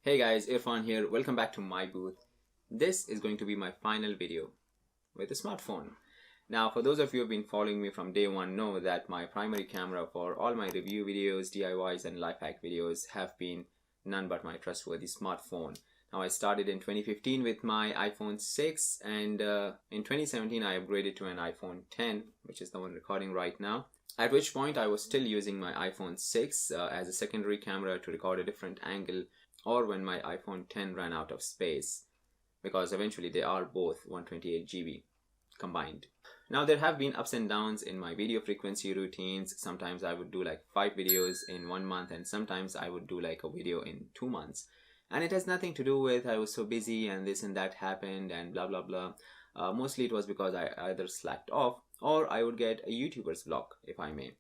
Hey guys, Irfan here. Welcome back to MiiBooth. This is going to be my final video with a smartphone. Now, for those of you who have been following me from day one know that my primary camera for all my review videos, DIYs and life hack videos have been none but my trustworthy smartphone. Now, I started in 2015 with my iPhone 6 and in 2017 I upgraded to an iPhone 10, which is the one recording right now. At which point I was still using my iPhone 6 as a secondary camera to record a different angle, or when my iPhone 10 ran out of space, because eventually they are both 128 GB combined. Now there have been ups and downs in my video frequency routines. Sometimes I would do like 5 videos in 1 month and sometimes I would do like a video in 2 months. And it has nothing to do with I was so busy and this and that happened and blah blah blah. Mostly it was because I either slacked off or I would get a YouTuber's block, if I may.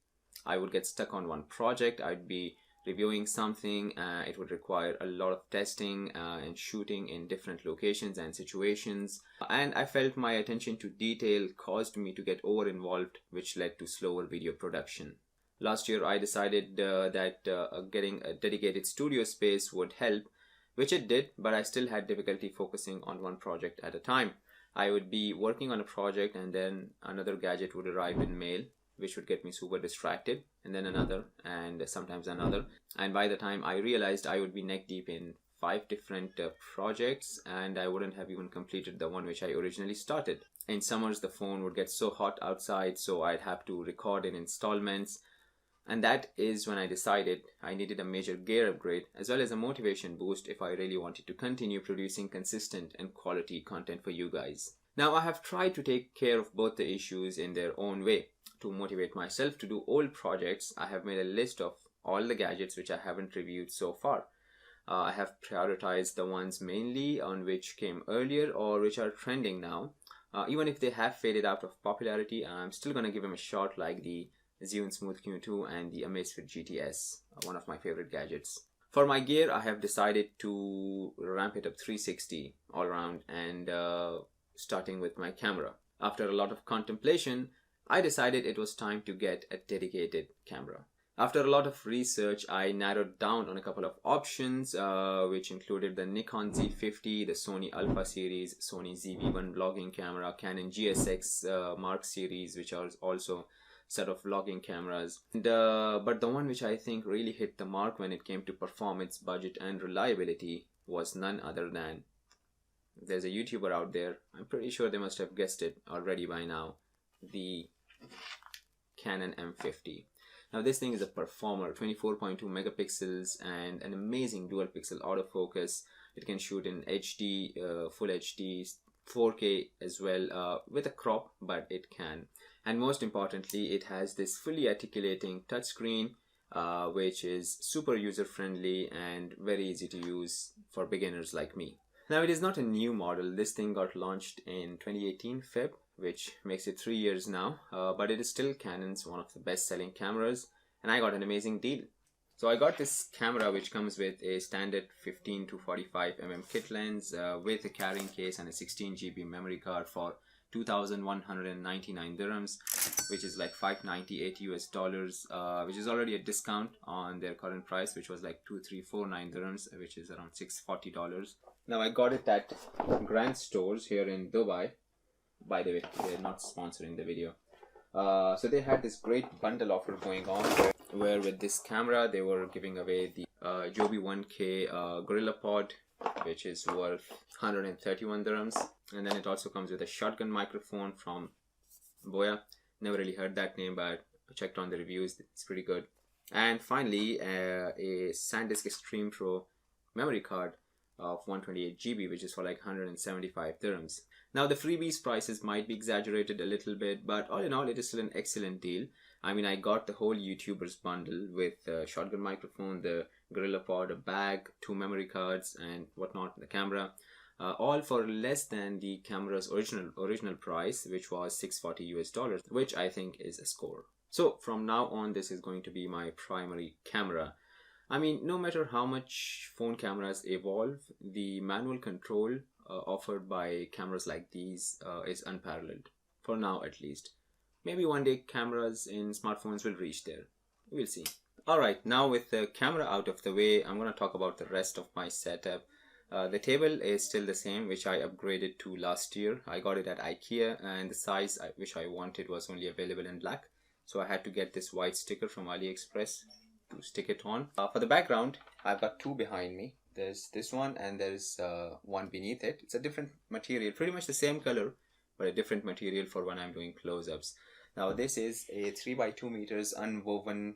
I would get stuck on one project. I'd be reviewing something, it would require a lot of testing and shooting in different locations and situations, and I felt my attention to detail caused me to get over involved, which led to slower video production. Last year I decided that getting a dedicated studio space would help, which it did, but I still had difficulty focusing on one project at a time. I would be working on a project and then another gadget would arrive in mail, which would get me super distracted, and then another, and sometimes another. And by the time I realized, I would be neck deep in 5 different projects, and I wouldn't have even completed the one which I originally started. In summers, the phone would get so hot outside, so I'd have to record in installments. And that is when I decided I needed a major gear upgrade as well as a motivation boost if I really wanted to continue producing consistent and quality content for you guys. Now, I have tried to take care of both the issues in their own way. To motivate myself to do old projects, I have made a list of all the gadgets which I haven't reviewed so far. I have prioritized the ones mainly on which came earlier or which are trending now. Even if they have faded out of popularity, I'm still gonna give them a shot, like the Zhiyun Smooth Q2 and the Amazfit GTS, one of my favorite gadgets. For my gear, I have decided to ramp it up 360 all around, and starting with my camera. After a lot of contemplation, I decided it was time to get a dedicated camera. After a lot of research, I narrowed down on a couple of options, which included the Nikon Z50, the Sony Alpha series, Sony ZV-1 vlogging camera, Canon GSX Mark series, which are also set of vlogging cameras. But the one which I think really hit the mark when it came to performance, budget and reliability was none other than, there's a YouTuber out there, I'm pretty sure they must have guessed it already by now, the Canon M50. Now this thing is a performer, 24.2 megapixels and an amazing dual pixel autofocus. It can shoot in HD, full HD, 4K as well, with a crop, but it can. And most importantly, it has this fully articulating touchscreen, which is super user friendly and very easy to use for beginners like me. Now, it is not a new model. This thing got launched in 2018 Feb, which makes it 3 years now, but it is still Canon's one of the best selling cameras, and I got an amazing deal. So I got this camera which comes with a standard 15 to 45 mm kit lens with a carrying case and a 16 GB memory card for 2,199 dirhams, which is like $598 US, which is already a discount on their current price, which was like 2,349 dirhams, which is around $640. Now I got it at Grand Stores here in Dubai. By the way, they're not sponsoring the video. So they had this great bundle offer going on where with this camera they were giving away the Joby 1K Gorilla Pod, which is worth 131 dirhams, and then it also comes with a shotgun microphone from Boya. Never really heard that name, but I checked on the reviews, it's pretty good. And finally a SanDisk Extreme Pro memory card of 128 GB, which is for like 175 dirhams. Now the freebies prices might be exaggerated a little bit, but all in all it is still an excellent deal. I mean, I got the whole YouTubers bundle with the shotgun microphone, the Gorilla Pod, a bag, 2 memory cards and whatnot, the camera, all for less than the camera's original price, which was $640 US, which I think is a score. So from now on, this is going to be my primary camera. I mean, no matter how much phone cameras evolve, the manual control offered by cameras like these is unparalleled, for now at least. Maybe one day cameras in smartphones will reach there. We'll see. Alright, now with the camera out of the way, I'm going to talk about the rest of my setup. The table is still the same, which I upgraded to last year. I got it at IKEA, and the size which I wanted was only available in black. So I had to get this white sticker from AliExpress to stick it on. For the background, I've got two behind me. There's this one and there's one beneath it. It's a different material, pretty much the same color, but a different material for when I'm doing close-ups. Now this is a 3 by 2 meters unwoven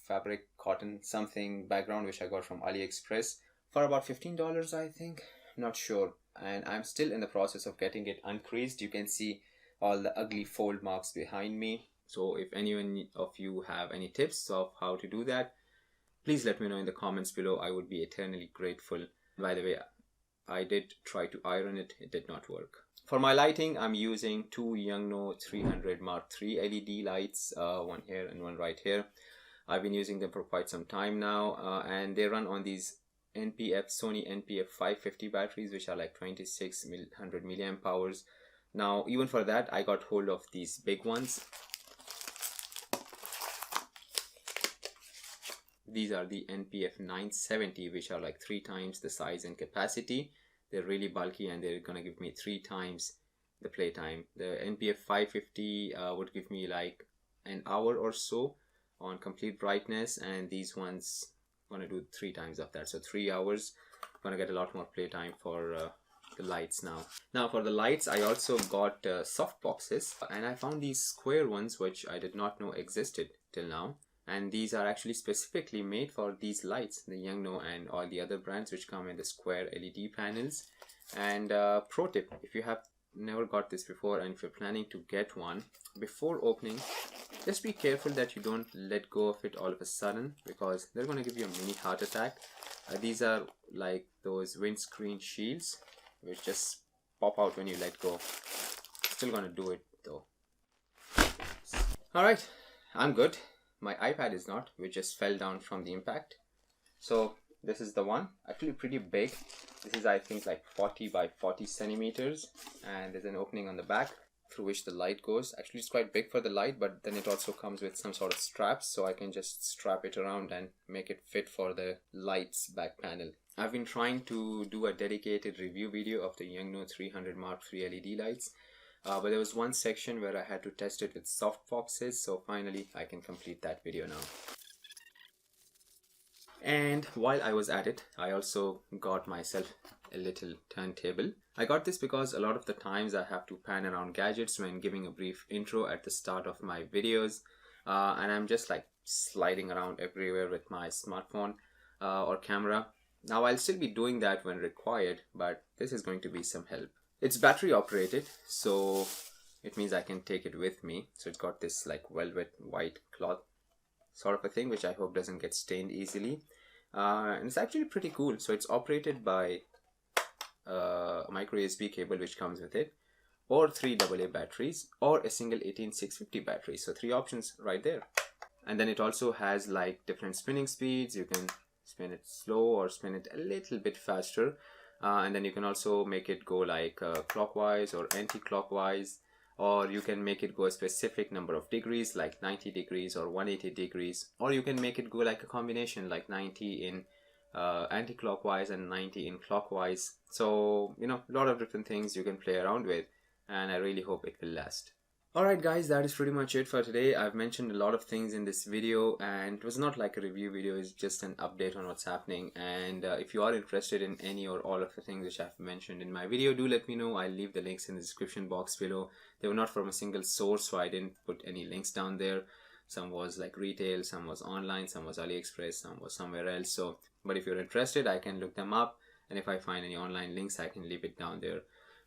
fabric cotton something background which I got from AliExpress for about $15, I think, not sure, and I'm still in the process of getting it uncreased. You can see all the ugly fold marks behind me, so if anyone of you have any tips of how to do that, please let me know in the comments below. I would be eternally grateful. By the way, I did try to iron it, it did not work. For my lighting, I'm using two Yongnuo 300 Mark III LED lights, one here and one right here. I've been using them for quite some time now, and they run on these Sony NPF 550 batteries, which are like 2600 milliamp hours. Now, even for that, I got hold of these big ones. These are the NPF 970, which are like 3 times the size and capacity. They're really bulky and they're gonna give me 3 times the playtime. The NPF 550 would give me like an hour or so on complete brightness, and these ones gonna do 3 times of that, so 3 hours. Gonna get a lot more playtime for the lights now. Now for the lights, I also got soft boxes, and I found these square ones which I did not know existed till now, and these are actually specifically made for these lights, the Yongnuo and all the other brands which come in the square LED panels. And pro tip, if you have never got this before and if you're planning to get one, before opening, just be careful that you don't let go of it all of a sudden, because they're going to give you a mini heart attack. These are like those windscreen shields which just pop out when you let go. Still going to do it though. Alright, I'm good. My iPad is not, which just fell down from the impact. So this is the one, actually pretty big. This is I think like 40 by 40 centimeters, and there's an opening on the back through which the light goes. Actually it's quite big for the light, but then it also comes with some sort of straps, so I can just strap it around and make it fit for the light's back panel. I've been trying to do a dedicated review video of the Yongnuo 300 Mark III LED lights, but there was one section where I had to test it with soft boxes, so finally I can complete that video now. And while I was at it, I also got myself a little turntable. I got this because a lot of the times I have to pan around gadgets when giving a brief intro at the start of my videos, and I'm just like sliding around everywhere with my smartphone or camera. Now I'll still be doing that when required, but this is going to be some help. It's battery operated, so it means I can take it with me. So it's got this like velvet white cloth sort of a thing, which I hope doesn't get stained easily. And it's actually pretty cool. So it's operated by a micro USB cable which comes with it, or 3 AA batteries, or a single 18650 battery. So 3 options right there. And then it also has like different spinning speeds. You can spin it slow or spin it a little bit faster. And then you can also make it go like clockwise or anti-clockwise, or you can make it go a specific number of degrees like 90 degrees or 180 degrees, or you can make it go like a combination like 90 in anti-clockwise and 90 in clockwise. So you know, a lot of different things you can play around with, and I really hope it will last. Alright guys, that is pretty much it for today. I've mentioned a lot of things in this video, and it was not like a review video, it's just an update on what's happening. And if you are interested in any or all of the things which I've mentioned in my video, do let me know. I'll leave the links in the description box below. They were not from a single source, so I didn't put any links down there. Some was like retail, some was online, some was AliExpress, some was somewhere else. So, but if you're interested, I can look them up, and if I find any online links, I can leave it down there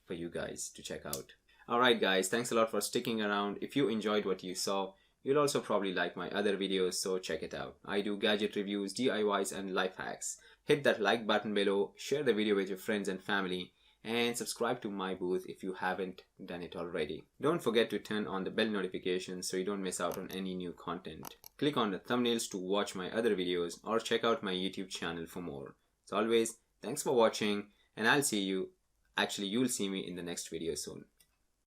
for you guys to check out. Alright guys, thanks a lot for sticking around. If you enjoyed what you saw, you'll also probably like my other videos, so check it out. I do gadget reviews, DIYs and life hacks. Hit that like button below, share the video with your friends and family, and subscribe to MiiBooth if you haven't done it already. Don't forget to turn on the bell notifications so you don't miss out on any new content. Click on the thumbnails to watch my other videos, or check out my YouTube channel for more. As always, thanks for watching, and I'll see you, actually you'll see me in the next video soon.